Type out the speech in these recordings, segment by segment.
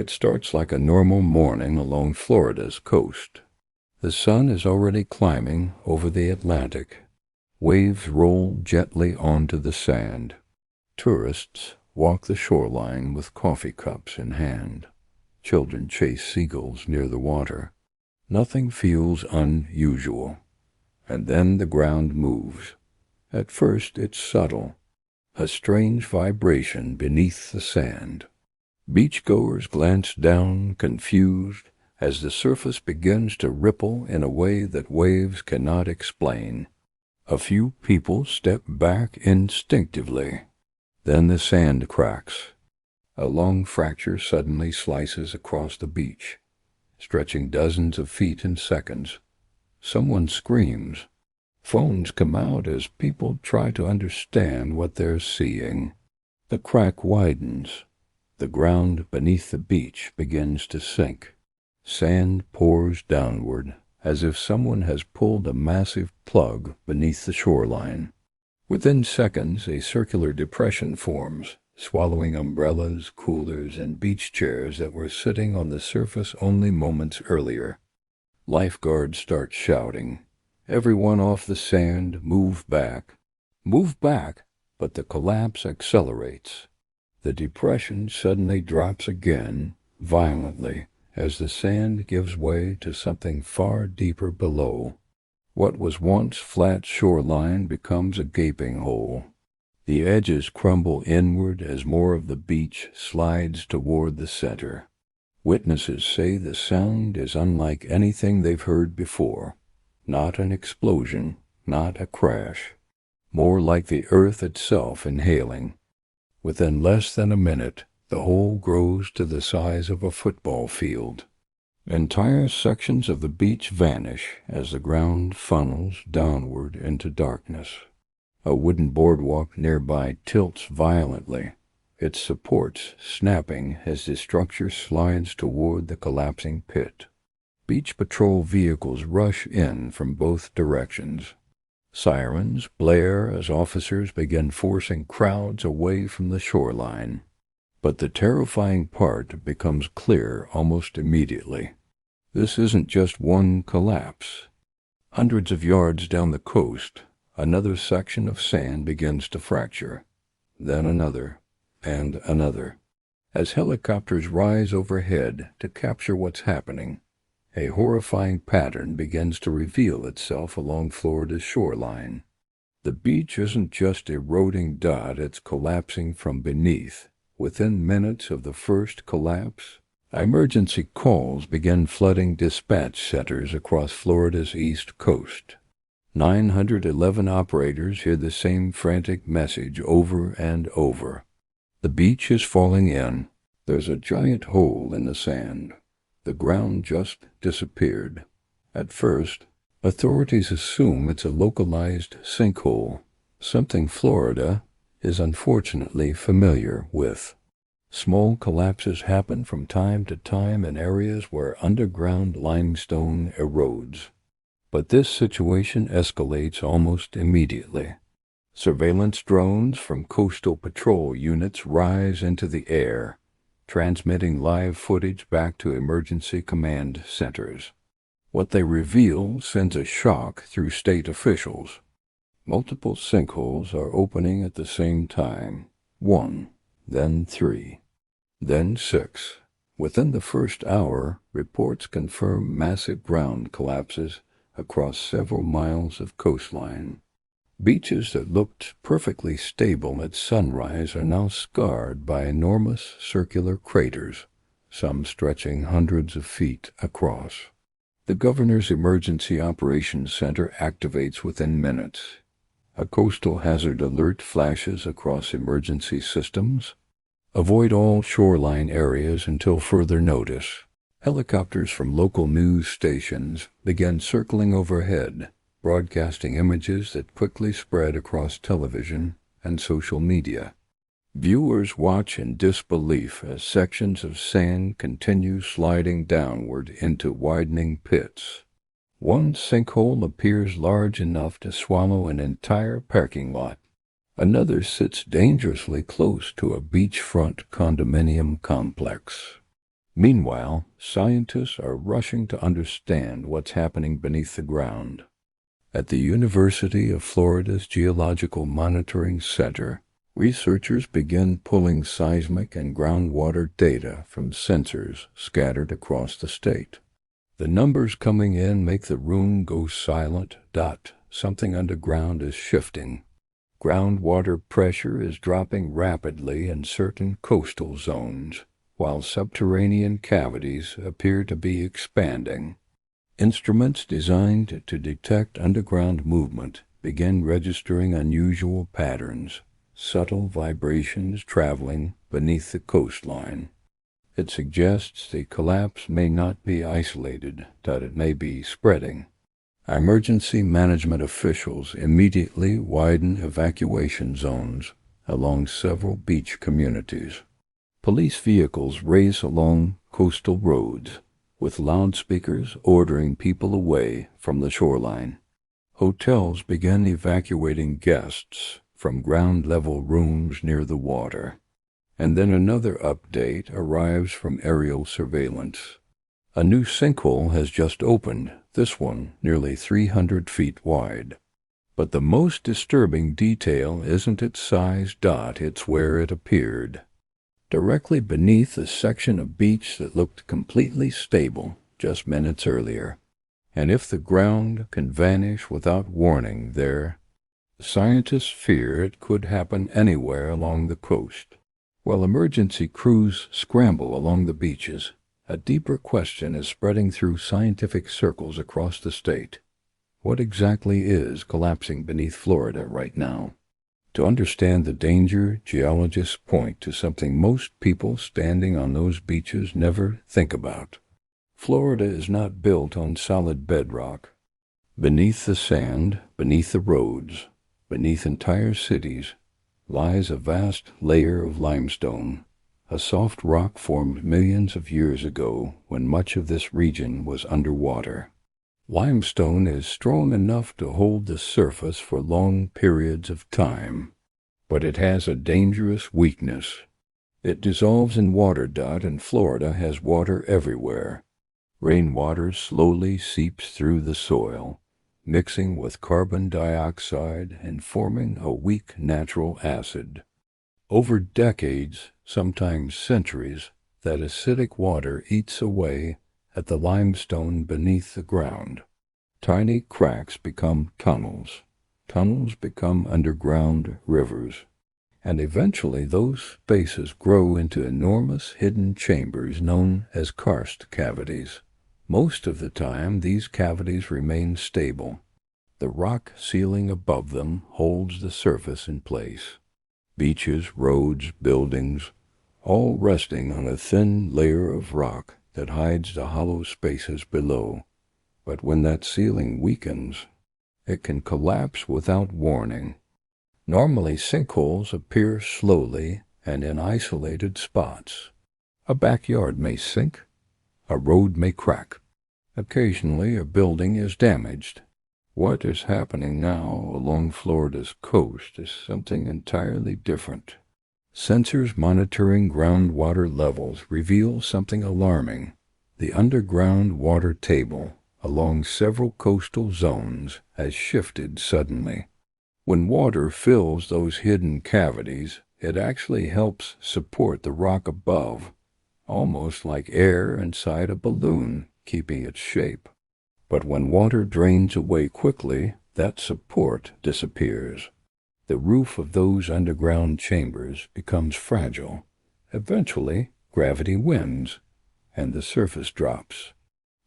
It starts like a normal morning along Florida's coast. The sun is already climbing over the Atlantic. Waves roll gently onto the sand. Tourists walk the shoreline with coffee cups in hand. Children chase seagulls near the water. Nothing feels unusual. And then the ground moves. At first it's subtle, a strange vibration beneath the sand. Beachgoers glance down, confused, as the surface begins to ripple in a way that waves cannot explain. A few people step back instinctively. Then the sand cracks. A long fracture suddenly slices across the beach, stretching dozens of feet in seconds. Someone screams. Phones come out as people try to understand what they're seeing. The crack widens. The ground beneath the beach begins to sink. Sand pours downward, as if someone has pulled a massive plug beneath the shoreline. Within seconds, a circular depression forms, swallowing umbrellas, coolers, and beach chairs that were sitting on the surface only moments earlier. Lifeguards start shouting. Everyone off the sand, move back. Move back, but the collapse accelerates. The depression suddenly drops again, violently, as the sand gives way to something far deeper below. What was once flat shoreline becomes a gaping hole. The edges crumble inward as more of the beach slides toward the center. Witnesses say the sound is unlike anything they've heard before. Not an explosion, not a crash. More like the earth itself inhaling. Within less than a minute, the hole grows to the size of a football field. Entire sections of the beach vanish as the ground funnels downward into darkness. A wooden boardwalk nearby tilts violently, its supports snapping as the structure slides toward the collapsing pit. Beach patrol vehicles rush in from both directions. Sirens blare as officers begin forcing crowds away from the shoreline. But the terrifying part becomes clear almost immediately. This isn't just one collapse. Hundreds of yards down the coast, another section of sand begins to fracture. Then another, and another. As helicopters rise overhead to capture what's happening, a horrifying pattern begins to reveal itself along Florida's shoreline. The beach isn't just eroding dot, it's collapsing from beneath. Within minutes of the first collapse, emergency calls begin flooding dispatch centers across Florida's east coast. 911 operators hear the same frantic message over and over. The beach is falling in. There's a giant hole in the sand. The ground just disappeared. At first, authorities assume it's a localized sinkhole, something Florida is unfortunately familiar with. Small collapses happen from time to time in areas where underground limestone erodes. But this situation escalates almost immediately. Surveillance drones from coastal patrol units rise into the air, transmitting live footage back to emergency command centers. What they reveal sends a shock through state officials. Multiple sinkholes are opening at the same time. 1, then 3, then 6. Within the first hour, reports confirm massive ground collapses across several miles of coastline. Beaches that looked perfectly stable at sunrise are now scarred by enormous circular craters, some stretching hundreds of feet across. The governor's emergency operations center activates within minutes. A coastal hazard alert flashes across emergency systems. Avoid all shoreline areas until further notice. Helicopters from local news stations began circling overhead, broadcasting images that quickly spread across television and social media. Viewers watch in disbelief as sections of sand continue sliding downward into widening pits. One sinkhole appears large enough to swallow an entire parking lot. Another sits dangerously close to a beachfront condominium complex. Meanwhile, scientists are rushing to understand what's happening beneath the ground. At the University of Florida's Geological Monitoring Center, researchers begin pulling seismic and groundwater data from sensors scattered across the state. The numbers coming in make the room go silent. Something underground is shifting. Groundwater pressure is dropping rapidly in certain coastal zones, while subterranean cavities appear to be expanding. Instruments designed to detect underground movement begin registering unusual patterns, subtle vibrations traveling beneath the coastline. It suggests the collapse may not be isolated, that it may be spreading. Emergency management officials immediately widen evacuation zones along several beach communities. Police vehicles race along coastal roads, with loudspeakers ordering people away from the shoreline. Hotels begin evacuating guests from ground-level rooms near the water. And then another update arrives from aerial surveillance. A new sinkhole has just opened, this one nearly 300 feet wide. But the most disturbing detail isn't its size. It's where it appeared. Directly beneath a section of beach that looked completely stable just minutes earlier. And if the ground can vanish without warning there, scientists fear it could happen anywhere along the coast. While emergency crews scramble along the beaches, a deeper question is spreading through scientific circles across the state. What exactly is collapsing beneath Florida right now? To understand the danger, geologists point to something most people standing on those beaches never think about. Florida is not built on solid bedrock. Beneath the sand, beneath the roads, beneath entire cities, lies a vast layer of limestone, a soft rock formed millions of years ago when much of this region was underwater. Limestone is strong enough to hold the surface for long periods of time, but it has a dangerous weakness. It dissolves in water. And Florida has water everywhere. Rainwater slowly seeps through the soil, mixing with carbon dioxide and forming a weak natural acid. Over decades, sometimes centuries, that acidic water eats away at the limestone beneath the ground. Tiny cracks become tunnels. Tunnels become underground rivers. And eventually those spaces grow into enormous hidden chambers known as karst cavities. Most of the time, these cavities remain stable. The rock ceiling above them holds the surface in place. Beaches, roads, buildings, all resting on a thin layer of rock that hides the hollow spaces below. But when that ceiling weakens, it can collapse without warning. Normally, sinkholes appear slowly and in isolated spots. A backyard may sink, a road may crack. Occasionally, a building is damaged. What is happening now along Florida's coast is something entirely different. Sensors monitoring groundwater levels reveal something alarming. The underground water table along several coastal zones has shifted suddenly. When water fills those hidden cavities, it actually helps support the rock above, almost like air inside a balloon, keeping its shape. But when water drains away quickly, that support disappears. The roof of those underground chambers becomes fragile. Eventually, gravity wins, and the surface drops.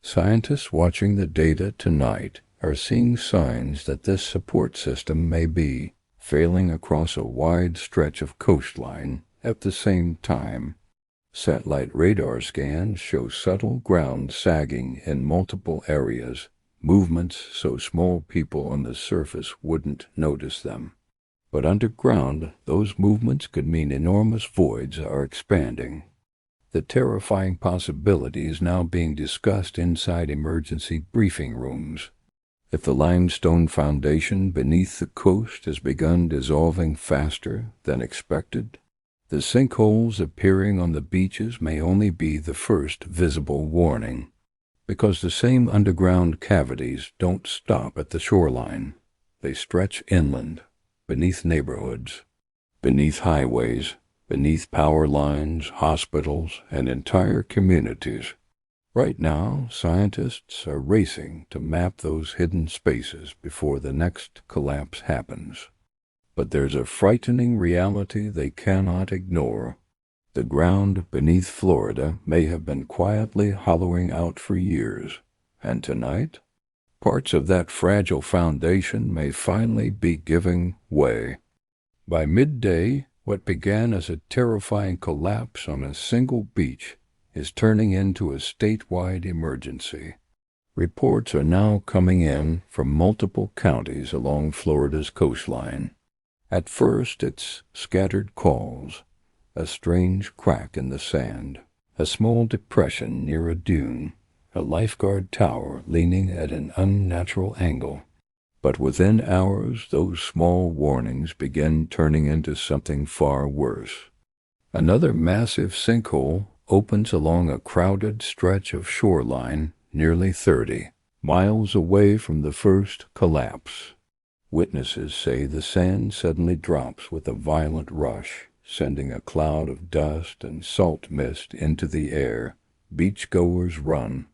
Scientists watching the data tonight are seeing signs that this support system may be failing across a wide stretch of coastline at the same time. Satellite radar scans show subtle ground sagging in multiple areas, movements so small people on the surface wouldn't notice them. But underground, those movements could mean enormous voids are expanding. The terrifying possibility is now being discussed inside emergency briefing rooms. If the limestone foundation beneath the coast has begun dissolving faster than expected, The sinkholes appearing on the beaches may only be the first visible warning, because the same underground cavities don't stop at the shoreline. They stretch inland, beneath neighborhoods, beneath highways, beneath power lines, hospitals, and entire communities. Right now, scientists are racing to map those hidden spaces before the next collapse happens. But there's a frightening reality they cannot ignore. The ground beneath Florida may have been quietly hollowing out for years, and tonight, parts of that fragile foundation may finally be giving way. By midday, what began as a terrifying collapse on a single beach is turning into a statewide emergency. Reports are now coming in from multiple counties along Florida's coastline. At first, it's scattered calls, a strange crack in the sand, a small depression near a dune, a lifeguard tower leaning at an unnatural angle. But within hours, those small warnings begin turning into something far worse. Another massive sinkhole opens along a crowded stretch of shoreline nearly 30 miles away from the first collapse. Witnesses say the sand suddenly drops with a violent rush, sending a cloud of dust and salt mist into the air. Beachgoers run.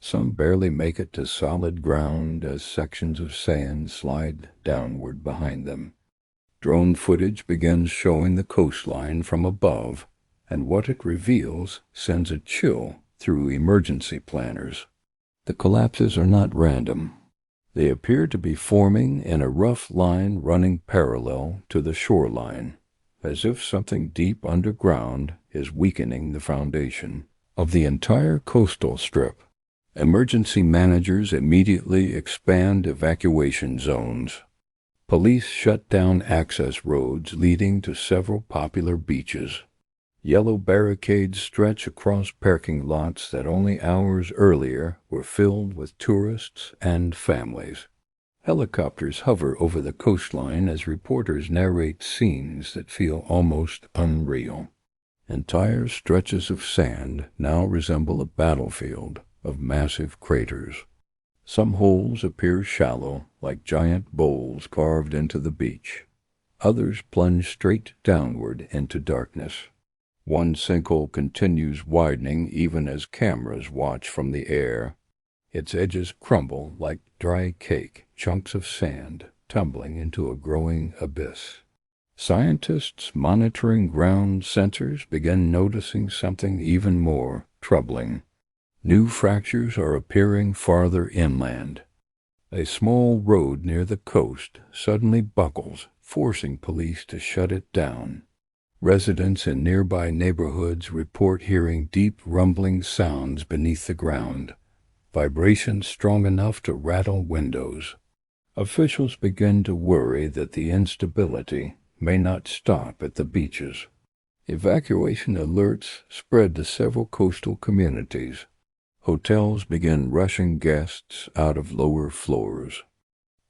Some barely make it to solid ground as sections of sand slide downward behind them. Drone footage begins showing the coastline from above, and what it reveals sends a chill through emergency planners. The collapses are not random. They appear to be forming in a rough line running parallel to the shoreline, as if something deep underground is weakening the foundation of the entire coastal strip. Emergency managers immediately expand evacuation zones. Police shut down access roads leading to several popular beaches. Yellow barricades stretch across parking lots that only hours earlier were filled with tourists and families. Helicopters hover over the coastline as reporters narrate scenes that feel almost unreal. Entire stretches of sand now resemble a battlefield of massive craters. Some holes appear shallow, like giant bowls carved into the beach. Others plunge straight downward into darkness. One sinkhole continues widening even as cameras watch from the air. Its edges crumble like dry cake, chunks of sand tumbling into a growing abyss. Scientists monitoring ground sensors begin noticing something even more troubling. New fractures are appearing farther inland. A small road near the coast suddenly buckles, forcing police to shut it down. Residents in nearby neighborhoods report hearing deep rumbling sounds beneath the ground, vibrations strong enough to rattle windows. Officials begin to worry that the instability may not stop at the beaches. Evacuation alerts spread to several coastal communities. Hotels begin rushing guests out of lower floors.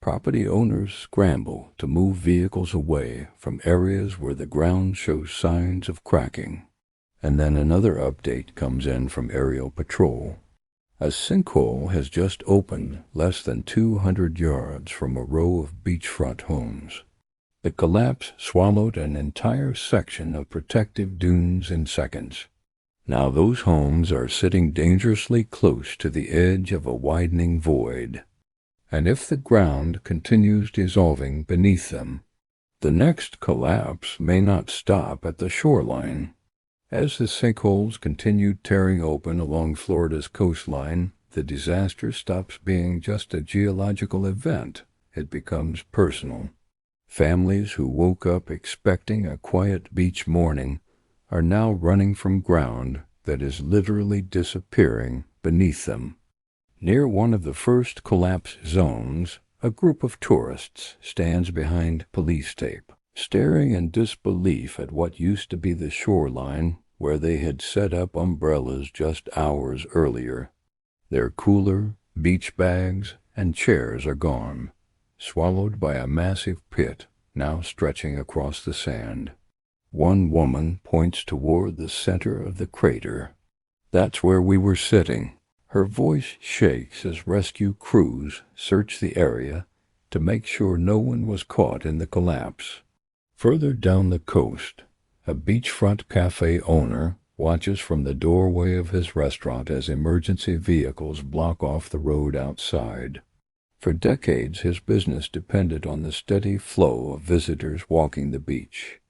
Property owners scramble to move vehicles away from areas where the ground shows signs of cracking. And then another update comes in from aerial patrol. A sinkhole has just opened less than 200 yards from a row of beachfront homes. The collapse swallowed an entire section of protective dunes in seconds. Now those homes are sitting dangerously close to the edge of a widening void. And if the ground continues dissolving beneath them, the next collapse may not stop at the shoreline. As the sinkholes continue tearing open along Florida's coastline, the disaster stops being just a geological event. It becomes personal. Families who woke up expecting a quiet beach morning are now running from ground that is literally disappearing beneath them. Near one of the first collapse zones, a group of tourists stands behind police tape, staring in disbelief at what used to be the shoreline where they had set up umbrellas just hours earlier. Their cooler, beach bags, and chairs are gone, swallowed by a massive pit now stretching across the sand. One woman points toward the center of the crater. "That's where we were sitting." Her voice shakes as rescue crews search the area to make sure no one was caught in the collapse. Further down the coast, a beachfront cafe owner watches from the doorway of his restaurant as emergency vehicles block off the road outside. For decades, his business depended on the steady flow of visitors walking the beach.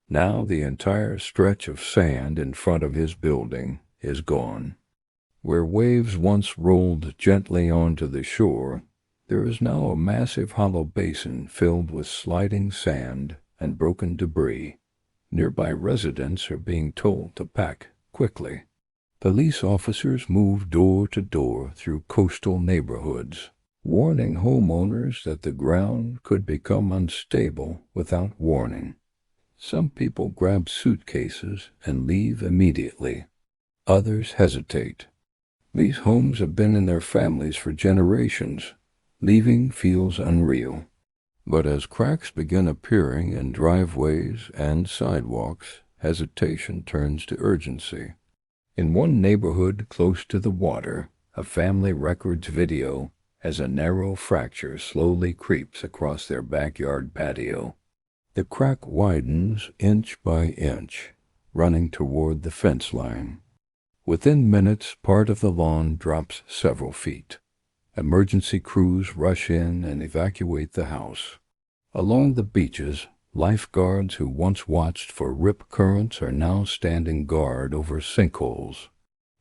Now the entire stretch of sand in front of his building is gone. Where waves once rolled gently onto the shore, there is now a massive hollow basin filled with sliding sand and broken debris. Nearby residents are being told to pack quickly. Police officers move door to door through coastal neighborhoods, warning homeowners that the ground could become unstable without warning. Some people grab suitcases and leave immediately. Others hesitate. These homes have been in their families for generations. Leaving feels unreal. But as cracks begin appearing in driveways and sidewalks, hesitation turns to urgency. In one neighborhood close to the water, a family records video as a narrow fracture slowly creeps across their backyard patio. The crack widens inch by inch, running toward the fence line. Within minutes, part of the lawn drops several feet. Emergency crews rush in and evacuate the house. Along the beaches, lifeguards who once watched for rip currents are now standing guard over sinkholes.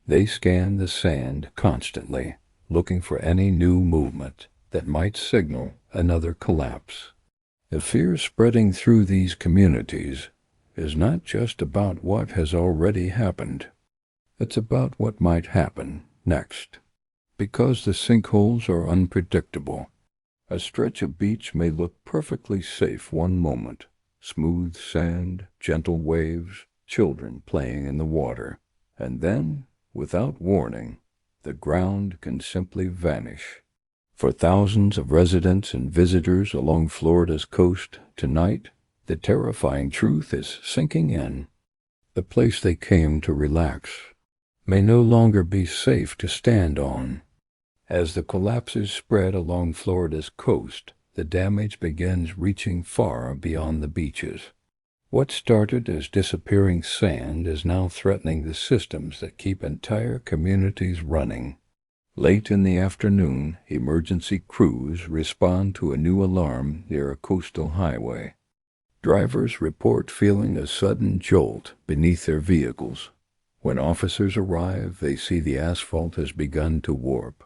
They scan the sand constantly, looking for any new movement that might signal another collapse. The fear spreading through these communities is not just about what has already happened. It's about what might happen next. Because the sinkholes are unpredictable, a stretch of beach may look perfectly safe one moment. Smooth sand, gentle waves, children playing in the water. And then, without warning, the ground can simply vanish. For thousands of residents and visitors along Florida's coast tonight, the terrifying truth is sinking in. The place they came to relax may no longer be safe to stand on. As the collapses spread along Florida's coast, the damage begins reaching far beyond the beaches. What started as disappearing sand is now threatening the systems that keep entire communities running. Late in the afternoon, emergency crews respond to a new alarm near a coastal highway. Drivers report feeling a sudden jolt beneath their vehicles. When officers arrive, they see the asphalt has begun to warp.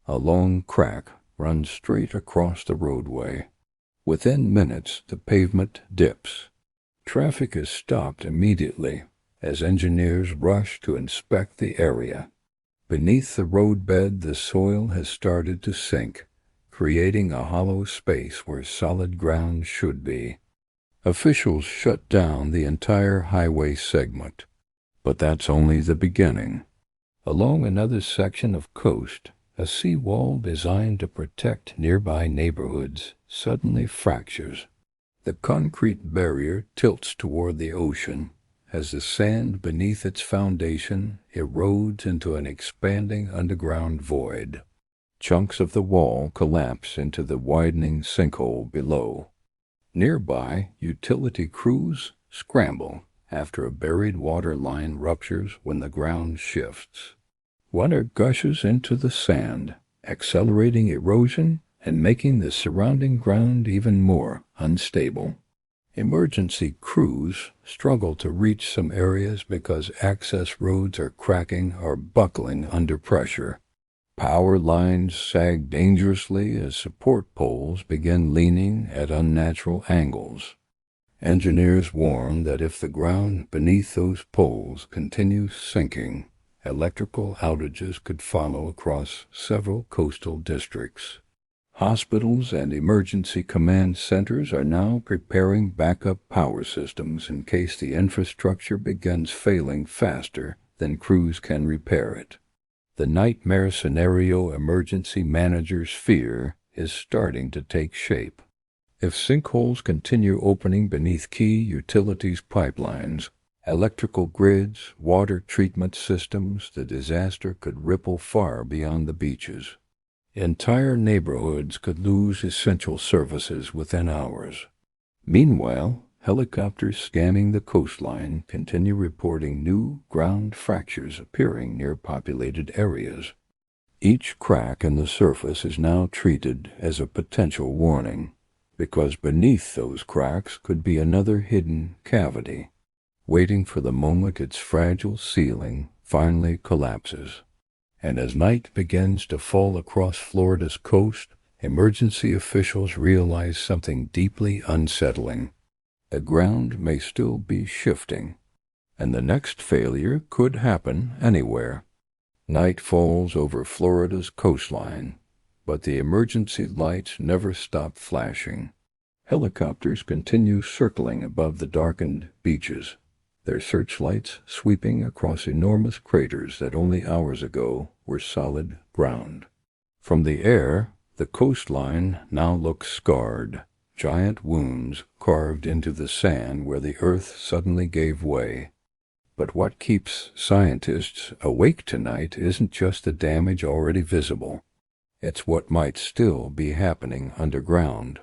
A long crack runs straight across the roadway. Within minutes, the pavement dips. Traffic is stopped immediately as engineers rush to inspect the area. Beneath the roadbed, the soil has started to sink, creating a hollow space where solid ground should be. Officials shut down the entire highway segment. But that's only the beginning. Along another section of coast, a seawall designed to protect nearby neighborhoods suddenly fractures. The concrete barrier tilts toward the ocean as the sand beneath its foundation erodes into an expanding underground void. Chunks of the wall collapse into the widening sinkhole below. Nearby, utility crews scramble after a buried water line ruptures when the ground shifts. Water gushes into the sand, accelerating erosion and making the surrounding ground even more unstable. Emergency crews struggle to reach some areas because access roads are cracking or buckling under pressure. Power lines sag dangerously as support poles begin leaning at unnatural angles. Engineers warn that if the ground beneath those poles continues sinking, electrical outages could follow across several coastal districts. Hospitals and emergency command centers are now preparing backup power systems in case the infrastructure begins failing faster than crews can repair it. The nightmare scenario emergency managers fear is starting to take shape. If sinkholes continue opening beneath key utilities pipelines, electrical grids, water treatment systems, the disaster could ripple far beyond the beaches. Entire neighborhoods could lose essential services within hours. Meanwhile, helicopters scanning the coastline continue reporting new ground fractures appearing near populated areas. Each crack in the surface is now treated as a potential warning, because beneath those cracks could be another hidden cavity, waiting for the moment its fragile ceiling finally collapses. And as night begins to fall across Florida's coast, emergency officials realize something deeply unsettling. The ground may still be shifting, and the next failure could happen anywhere. Night falls over Florida's coastline, but the emergency lights never stop flashing. Helicopters continue circling above the darkened beaches, their searchlights sweeping across enormous craters that only hours ago were solid ground. From the air, the coastline now looks scarred, giant wounds carved into the sand where the earth suddenly gave way. But what keeps scientists awake tonight isn't just the damage already visible. It's what might still be happening underground.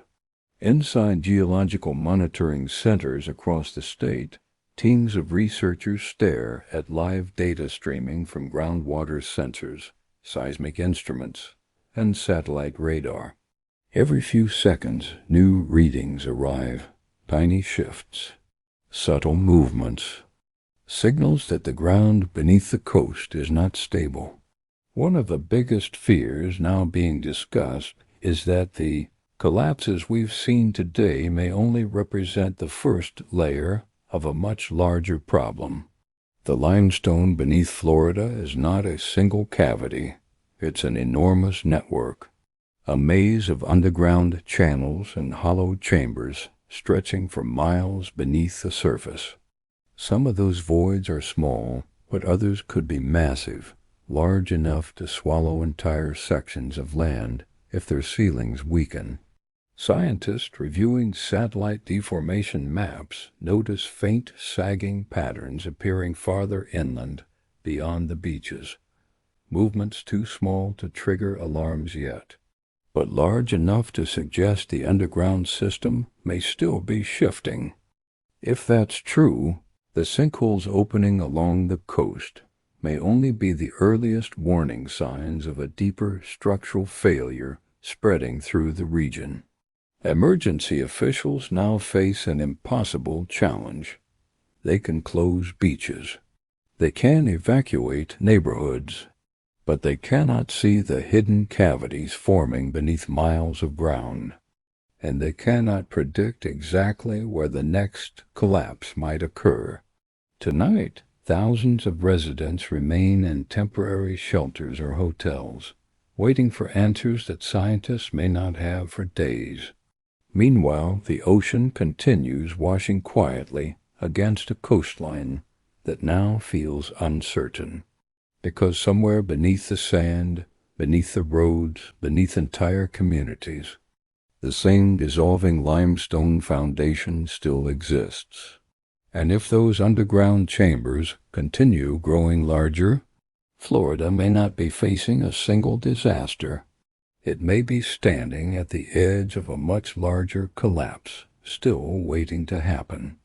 Inside geological monitoring centers across the state, teams of researchers stare at live data streaming from groundwater sensors, seismic instruments, and satellite radar. Every few seconds, new readings arrive, tiny shifts, subtle movements, signals that the ground beneath the coast is not stable. One of the biggest fears now being discussed is that the collapses we've seen today may only represent the first layer of a much larger problem. The limestone beneath Florida is not a single cavity. It's an enormous network, a maze of underground channels and hollow chambers stretching for miles beneath the surface. Some of those voids are small, but others could be massive, large enough to swallow entire sections of land if their ceilings weaken. Scientists reviewing satellite deformation maps notice faint sagging patterns appearing farther inland, beyond the beaches, movements too small to trigger alarms yet, but large enough to suggest the underground system may still be shifting. If that's true, the sinkholes opening along the coast may only be the earliest warning signs of a deeper structural failure spreading through the region. Emergency officials now face an impossible challenge. They can close beaches. They can evacuate neighborhoods, but they cannot see the hidden cavities forming beneath miles of ground, and they cannot predict exactly where the next collapse might occur. Tonight, thousands of residents remain in temporary shelters or hotels, waiting for answers that scientists may not have for days. Meanwhile, the ocean continues washing quietly against a coastline that now feels uncertain, because somewhere beneath the sand, beneath the roads, beneath entire communities, the same dissolving limestone foundation still exists. And if those underground chambers continue growing larger, Florida may not be facing a single disaster. It may be standing at the edge of a much larger collapse, still waiting to happen.